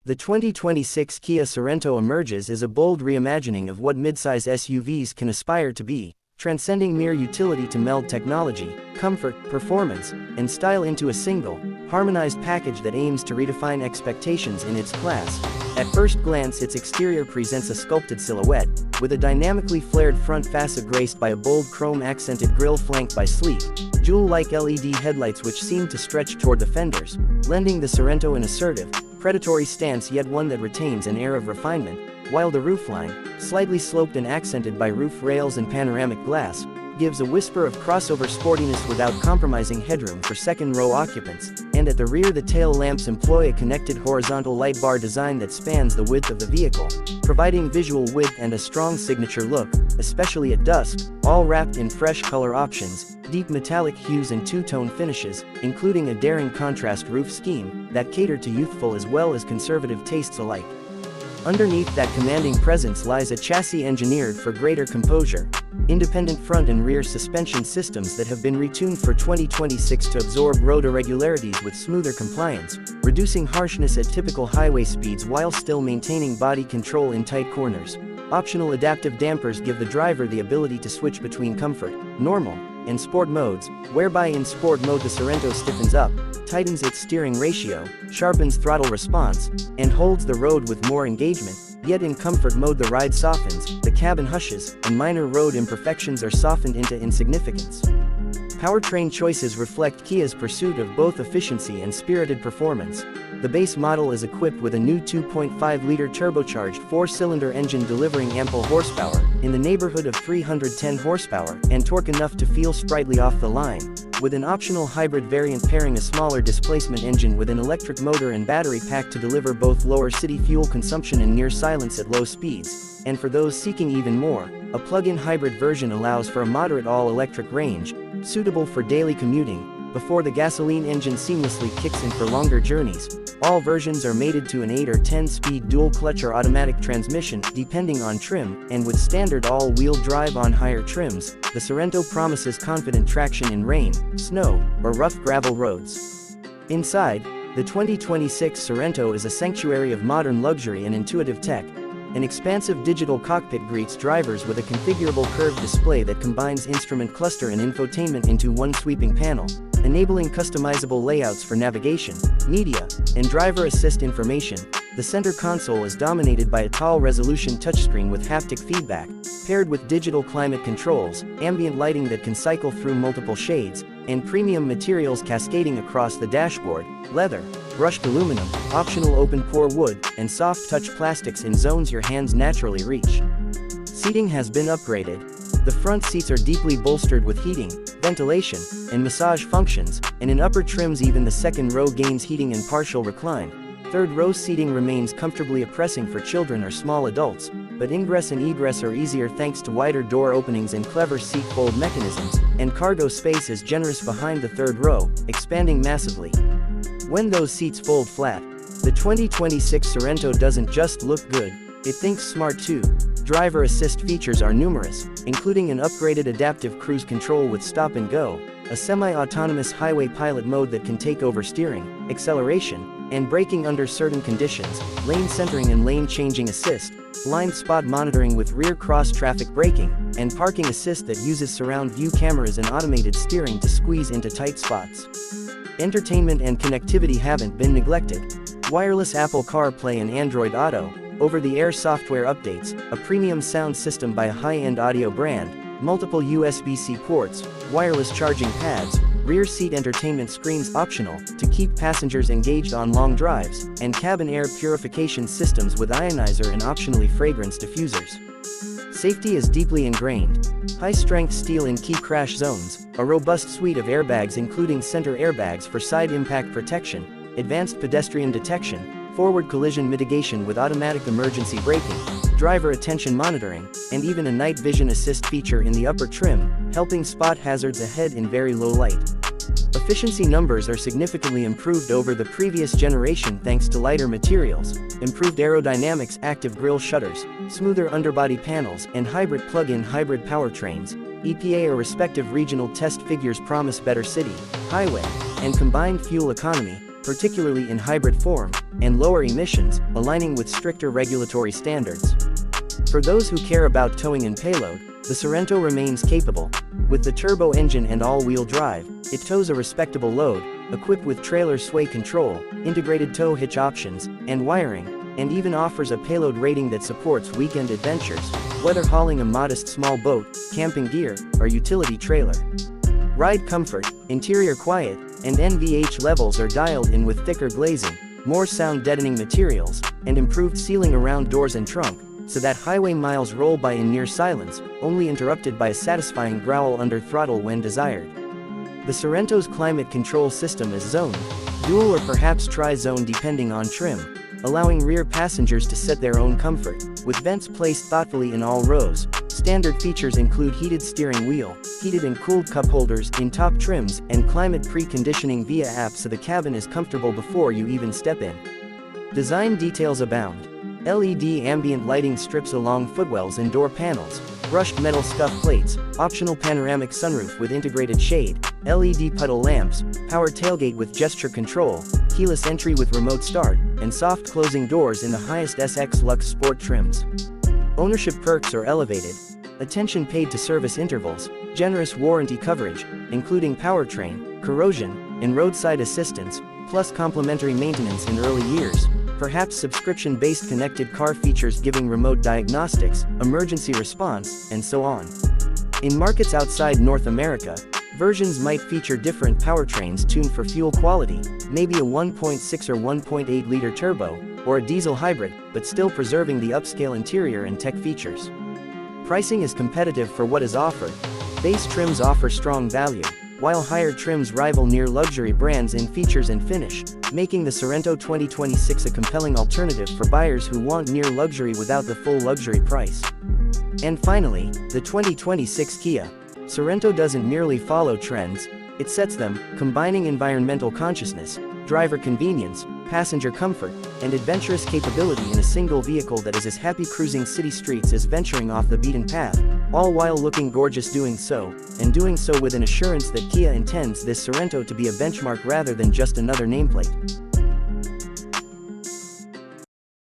The 2026 Kia Sorento emerges as a bold reimagining of what midsize SUVs can aspire to be, transcending mere utility to meld technology, comfort, performance, and style into a single, harmonized package that aims to redefine expectations in its class. At first glance, its exterior presents a sculpted silhouette, with a dynamically flared front facade graced by a bold chrome-accented grille flanked by sleek, jewel-like LED headlights which seem to stretch toward the fenders, lending the Sorento an assertive, predatory stance, yet one that retains an air of refinement, while the roofline, slightly sloped and accented by roof rails and panoramic glass, gives a whisper of crossover sportiness without compromising headroom for second-row occupants, and at the rear the tail lamps employ a connected horizontal light bar design that spans the width of the vehicle, providing visual width and a strong signature look, especially at dusk, all wrapped in fresh color options, deep metallic hues and two-tone finishes, including a daring contrast roof scheme that cater to youthful as well as conservative tastes alike. Underneath that commanding presence lies a chassis engineered for greater composure, independent front and rear suspension systems that have been retuned for 2026 to absorb road irregularities with smoother compliance, reducing harshness at typical highway speeds while still maintaining body control in tight corners. Optional adaptive dampers give the driver the ability to switch between comfort, normal, and sport modes, whereby in sport mode the Sorento stiffens up, tightens its steering ratio, sharpens throttle response, and holds the road with more engagement, yet in comfort mode the ride softens, the cabin hushes, and minor road imperfections are softened into insignificance. Powertrain choices reflect Kia's pursuit of both efficiency and spirited performance. The base model is equipped with a new 2.5-liter turbocharged four-cylinder engine delivering ample horsepower, in the neighborhood of 310 horsepower, and torque enough to feel sprightly off the line, with an optional hybrid variant pairing a smaller displacement engine with an electric motor and battery pack to deliver both lower city fuel consumption and near silence at low speeds. And for those seeking even more, a plug-in hybrid version allows for a moderate all-electric range, suitable for daily commuting, before the gasoline engine seamlessly kicks in for longer journeys. All versions are mated to an 8 or 10-speed dual-clutch or automatic transmission, depending on trim, and with standard all-wheel drive on higher trims, the Sorento promises confident traction in rain, snow, or rough gravel roads. Inside, the 2026 Sorento is a sanctuary of modern luxury and intuitive tech. An expansive digital cockpit greets drivers with a configurable curved display that combines instrument cluster and infotainment into one sweeping panel, enabling customizable layouts for navigation, media, and driver assist information. The center console is dominated by a tall-resolution touchscreen with haptic feedback, paired with digital climate controls, ambient lighting that can cycle through multiple shades, and premium materials cascading across the dashboard: leather, brushed aluminum, optional open-pore wood, and soft-touch plastics in zones your hands naturally reach. Seating has been upgraded. The front seats are deeply bolstered with heating, ventilation, and massage functions, and in upper trims even the second row gains heating and partial recline. Third row seating remains comfortably oppressing for children or small adults, but ingress and egress are easier thanks to wider door openings and clever seat fold mechanisms, and cargo space is generous behind the third row, expanding massively. When those seats fold flat, the 2026 Sorento doesn't just look good, it thinks smart too. Driver assist features are numerous, including an upgraded adaptive cruise control with stop and go, a semi-autonomous highway pilot mode that can take over steering, acceleration, and braking under certain conditions, lane centering and lane changing assist, blind spot monitoring with rear cross-traffic braking, and parking assist that uses surround view cameras and automated steering to squeeze into tight spots. Entertainment and connectivity haven't been neglected. Wireless Apple CarPlay and Android Auto, over-the-air software updates, a premium sound system by a high-end audio brand, multiple USB-C ports, wireless charging pads, rear seat entertainment screens optional to keep passengers engaged on long drives, and cabin air purification systems with ionizer and optionally fragrance diffusers. Safety is deeply ingrained. High-strength steel in key crash zones, a robust suite of airbags including center airbags for side impact protection, advanced pedestrian detection, forward collision mitigation with automatic emergency braking, driver attention monitoring, and even a night vision assist feature in the upper trim, helping spot hazards ahead in very low light. Efficiency numbers are significantly improved over the previous generation thanks to lighter materials, improved aerodynamics, active grille shutters, smoother underbody panels, and hybrid plug-in hybrid powertrains. EPA or respective regional test figures promise better city, highway, and combined fuel economy, particularly in hybrid form, and lower emissions, aligning with stricter regulatory standards. For those who care about towing and payload, the Sorento remains capable. With the turbo engine and all-wheel drive, it tows a respectable load, equipped with trailer sway control, integrated tow hitch options, and wiring, and even offers a payload rating that supports weekend adventures, whether hauling a modest small boat, camping gear, or utility trailer. Ride comfort, interior quiet, and NVH levels are dialed in with thicker glazing, more sound-deadening materials, and improved sealing around doors and trunk, so that highway miles roll by in near silence, only interrupted by a satisfying growl under throttle when desired. The Sorento's climate control system is zoned, dual or perhaps tri-zone depending on trim, allowing rear passengers to set their own comfort, with vents placed thoughtfully in all rows. Standard features include heated steering wheel, heated and cooled cup holders in top trims, and climate preconditioning via app so the cabin is comfortable before you even step in. Design details abound. LED ambient lighting strips along footwells and door panels, brushed metal scuff plates, optional panoramic sunroof with integrated shade, LED puddle lamps, power tailgate with gesture control, keyless entry with remote start, and soft closing doors in the highest SX Lux Sport trims. Ownership perks are elevated. Attention paid to service intervals, generous warranty coverage, including powertrain, corrosion, and roadside assistance, plus complimentary maintenance in early years. Perhaps subscription-based connected car features giving remote diagnostics, emergency response, and so on. In markets outside North America, versions might feature different powertrains tuned for fuel quality, maybe a 1.6 or 1.8-liter turbo, or a diesel hybrid, but still preserving the upscale interior and tech features. Pricing is competitive for what is offered. Base trims offer strong value, while higher trims rival near-luxury brands in features and finish, making the Sorento 2026 a compelling alternative for buyers who want near-luxury without the full luxury price. And finally, the 2026 Kia Sorento doesn't merely follow trends, it sets them, combining environmental consciousness, driver convenience, passenger comfort, and adventurous capability in a single vehicle that is as happy cruising city streets as venturing off the beaten path, all while looking gorgeous doing so, and doing so with an assurance that Kia intends this Sorento to be a benchmark rather than just another nameplate.